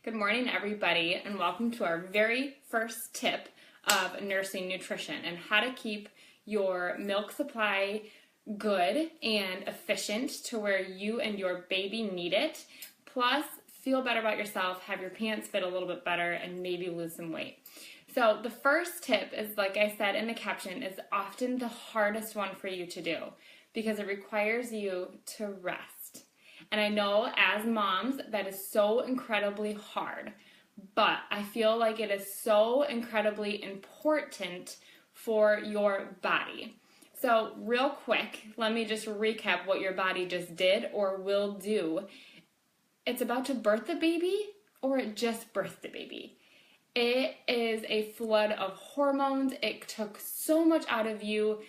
Good morning, everybody, and welcome to our very first tip of nursing nutrition and how to keep your milk supply good and efficient to where you and your baby need it, plus feel better about yourself, have your pants fit a little bit better, and maybe lose some weight. So the first tip is, like I said in the caption, is often the hardest one for you to do because it requires you to rest. And I know as moms that is so incredibly hard, but I feel like it is so incredibly important for your body. So real quick, let me just recap what your body just did or will do. It's about to birth the baby or it just birthed the baby. It is a flood of hormones. It took so much out of you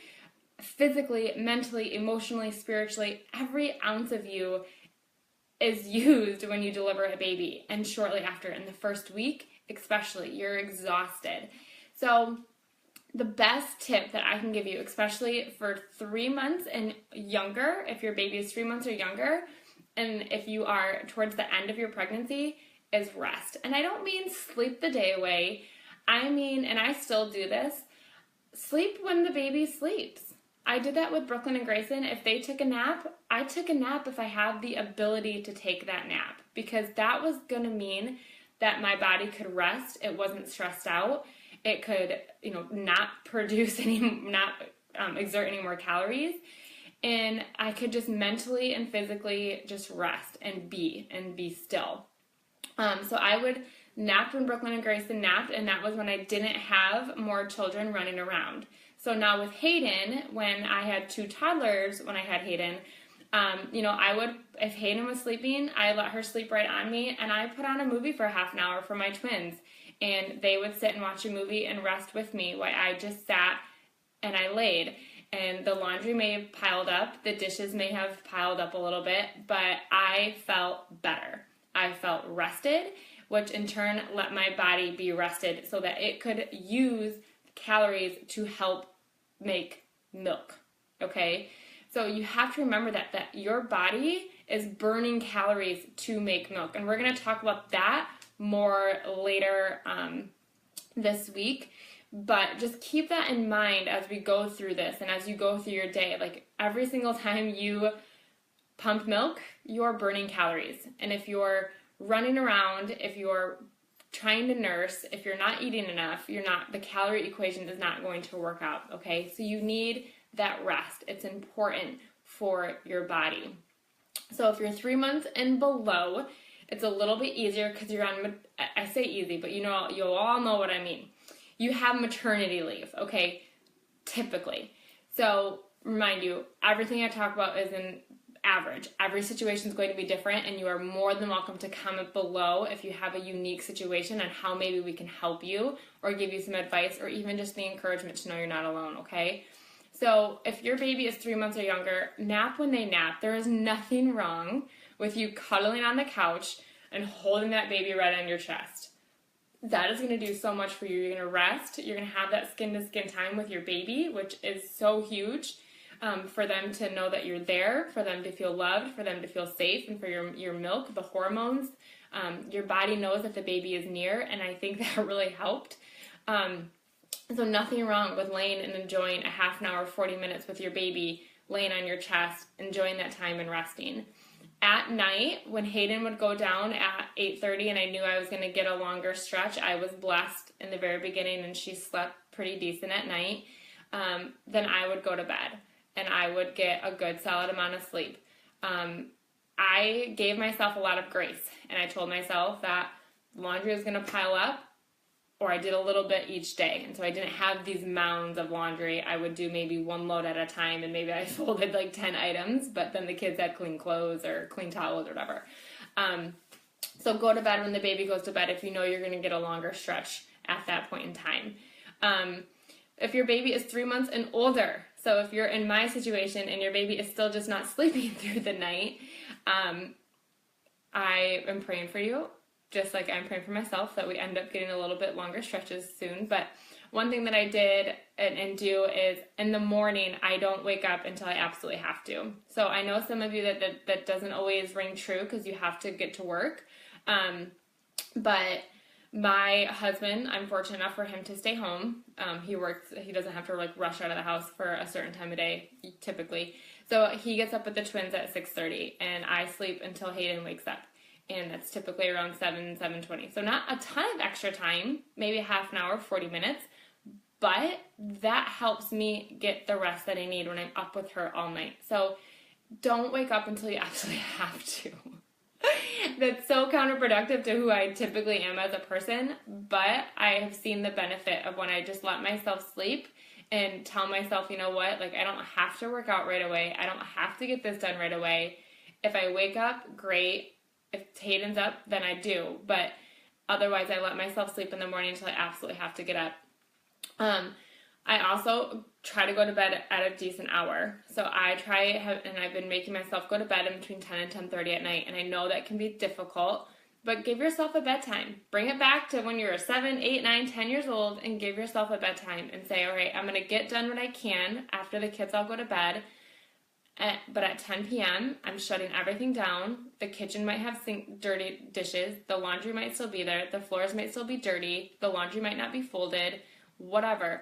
physically, mentally, emotionally, spiritually. Every ounce of you is used when you deliver a baby and shortly after. In the first week, especially, you're exhausted. So the best tip that I can give you, especially for 3 months and younger, if your baby is 3 months or younger, and if you are towards the end of your pregnancy, is rest. And I don't mean sleep the day away. I mean, and I still do this, sleep when the baby sleeps. I did that with Brooklyn and Grayson. If they took a nap, I took a nap if I have the ability to take that nap, because that was going to mean that my body could rest. It wasn't stressed out. It could, not produce not exert any more calories. And I could just mentally and physically just rest and be still. So I would nap when Brooklyn and Grayson napped, and that was when I didn't have more children running around. So now with Hayden, when I had 2 toddlers, when I had Hayden, I would, if Hayden was sleeping, I let her sleep right on me, and I put on a movie for half an hour for my twins, and they would sit and watch a movie and rest with me while I just sat and I laid. And the laundry may have piled up, the dishes may have piled up a little bit, but I felt better. I felt rested, which in turn let my body be rested so that it could use calories to help make milk, okay? So you have to remember that your body is burning calories to make milk. And we're going to talk about that more later this week. But just keep that in mind as we go through this and as you go through your day. Like every single time you pump milk, you're burning calories. And if you're running around, if you're trying to nurse, if you're not eating enough, the calorie equation is not going to work out, okay? So you need that rest. It's important for your body. So if you're 3 months and below, it's a little bit easier because you're on, I say easy, but you'll all know what I mean. You have maternity leave, okay? Typically. So remind you, everything I talk about is an average. Every situation is going to be different, and you are more than welcome to comment below if you have a unique situation and how maybe we can help you or give you some advice or even just the encouragement to know you're not alone, okay? So if your baby is 3 months or younger, nap when they nap. There is nothing wrong with you cuddling on the couch and holding that baby right on your chest. That is going to do so much for you. You're going to rest. You're going to have that skin-to-skin time with your baby, which is so huge. For them to know that you're there, for them to feel loved, for them to feel safe, and for your milk, the hormones. Your body knows that the baby is near, and I think that really helped. So nothing wrong with laying and enjoying a half an hour, 40 minutes with your baby, laying on your chest, enjoying that time and resting. At night, when Hayden would go down at 8:30 and I knew I was going to get a longer stretch, I was blessed in the very beginning and she slept pretty decent at night, then I would go to bed. And I would get a good solid amount of sleep. I gave myself a lot of grace, and I told myself that laundry was going to pile up, or I did a little bit each day. And so I didn't have these mounds of laundry. I would do maybe 1 load at a time, and maybe I folded like 10 items, but then the kids had clean clothes or clean towels or whatever. So go to bed when the baby goes to bed if you know you're going to get a longer stretch at that point in time. If your baby is 3 months and older, so if you're in my situation and your baby is still just not sleeping through the night, I am praying for you, just like I'm praying for myself that we end up getting a little bit longer stretches soon. But one thing that I did and do is in the morning, I don't wake up until I absolutely have to. So I know some of you that doesn't always ring true because you have to get to work. But my husband, I'm fortunate enough for him to stay home. He works, he doesn't have to like rush out of the house for a certain time of day, typically. So he gets up with the twins at 6:30, and I sleep until Hayden wakes up. And that's typically around 7:20. So not a ton of extra time, maybe half an hour, 40 minutes. But that helps me get the rest that I need when I'm up with her all night. So don't wake up until you absolutely have to. That's so counterproductive to who I typically am as a person, but I have seen the benefit of when I just let myself sleep and tell myself, you know what, like I don't have to work out right away. I don't have to get this done right away. If I wake up, great. If Hayden's up, then I do. But otherwise, I let myself sleep in the morning until I absolutely have to get up. I also try to go to bed at a decent hour. So and I've been making myself go to bed in between 10 and 10:30 at night. And I know that can be difficult, but give yourself a bedtime. Bring it back to when you're 7, 8, 9, 10 years old and give yourself a bedtime and say, all right, I'm going to get done what I can after the kids all go to bed. But at 10 p.m., I'm shutting everything down. The kitchen might have dirty dishes. The laundry might still be there. The floors might still be dirty. The laundry might not be folded. Whatever.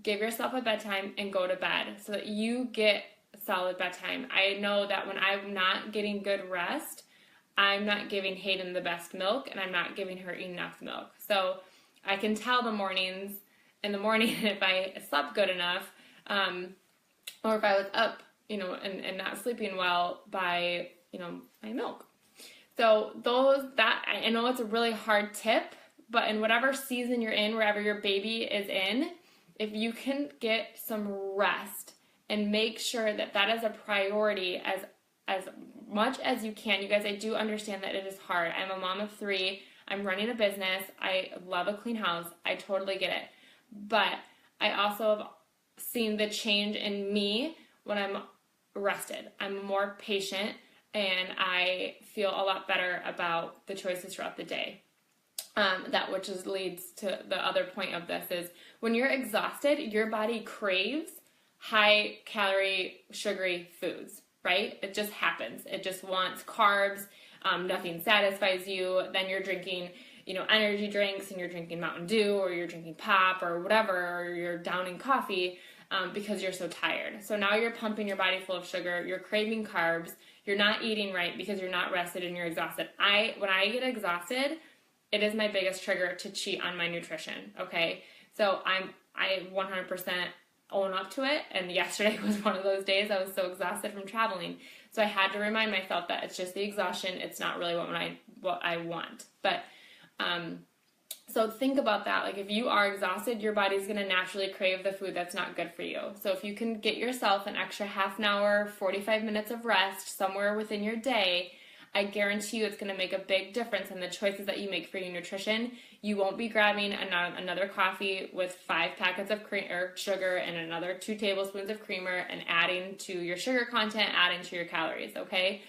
Give yourself a bedtime and go to bed so that you get solid bedtime. I know that when I'm not getting good rest, I'm not giving Hayden the best milk and I'm not giving her enough milk. So I can tell in the morning if I slept good enough or if I was up, and not sleeping well by, my milk. So I know it's a really hard tip, but in whatever season you're in, wherever your baby is in, if you can get some rest and make sure that that is a priority as much as you can. You guys, I do understand that it is hard. I'm a mom of 3. I'm running a business. I love a clean house. I totally get it. But I also have seen the change in me when I'm rested. I'm more patient and I feel a lot better about the choices throughout the day. Leads to the other point of this is when you're exhausted, your body craves high calorie, sugary foods, right? It just happens. It just wants carbs. Nothing satisfies you. Then you're drinking, energy drinks and you're drinking Mountain Dew or you're drinking pop or whatever, or you're downing coffee because you're so tired. So now you're pumping your body full of sugar. You're craving carbs. You're not eating right because you're not rested and you're exhausted. When I get exhausted, it is my biggest trigger to cheat on my nutrition, okay? So I 100% own up to it, and yesterday was one of those days. I was so exhausted from traveling. So I had to remind myself that it's just the exhaustion. It's not really what I want. But so think about that. Like if you are exhausted, your body's going to naturally crave the food that's not good for you. So if you can get yourself an extra half an hour, 45 minutes of rest somewhere within your day, I guarantee you it's going to make a big difference in the choices that you make for your nutrition. You won't be grabbing another coffee with 5 packets of sugar and another 2 tablespoons of creamer and adding to your sugar content, adding to your calories, okay?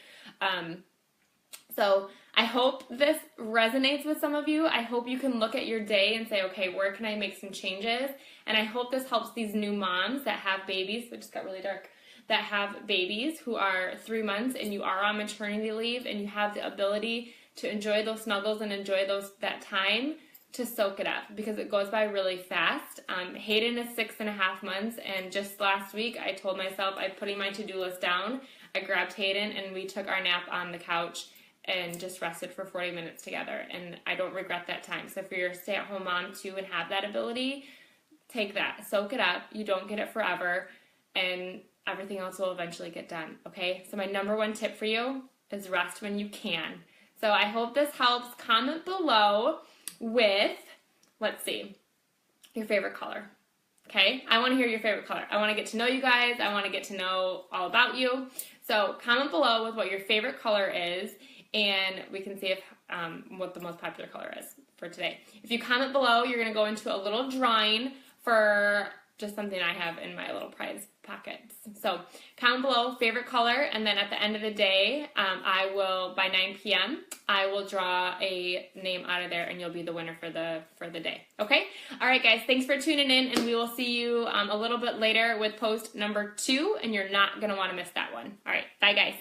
So I hope this resonates with some of you. I hope you can look at your day and say, okay, where can I make some changes? And I hope this helps these new moms that have babies. It just got really dark. That have babies who are 3 months and you are on maternity leave and you have the ability to enjoy those snuggles and enjoy that time to soak it up because it goes by really fast. Hayden is 6.5 months, and just last week I told myself I'm putting my to-do list down. I grabbed Hayden and we took our nap on the couch and just rested for 40 minutes together, and I don't regret that time. So if you're a stay-at-home mom too and have that ability, take that, soak it up. You don't get it forever, and everything else will eventually get done, okay? So my number 1 tip for you is rest when you can. So I hope this helps. Comment below with, let's see, your favorite color, okay? I want to hear your favorite color. I want to get to know you guys. I want to get to know all about you. So comment below with what your favorite color is, and we can see if what the most popular color is for today. If you comment below, you're going to go into a little drawing for just something I have in my little prize packets. So comment below favorite color, and then at the end of the day, I will, by 9 p.m., I will draw a name out of there, and you'll be the winner for the day. Okay? All right, guys. Thanks for tuning in, and we will see you a little bit later with post number 2, and you're not going to want to miss that one. All right. Bye, guys.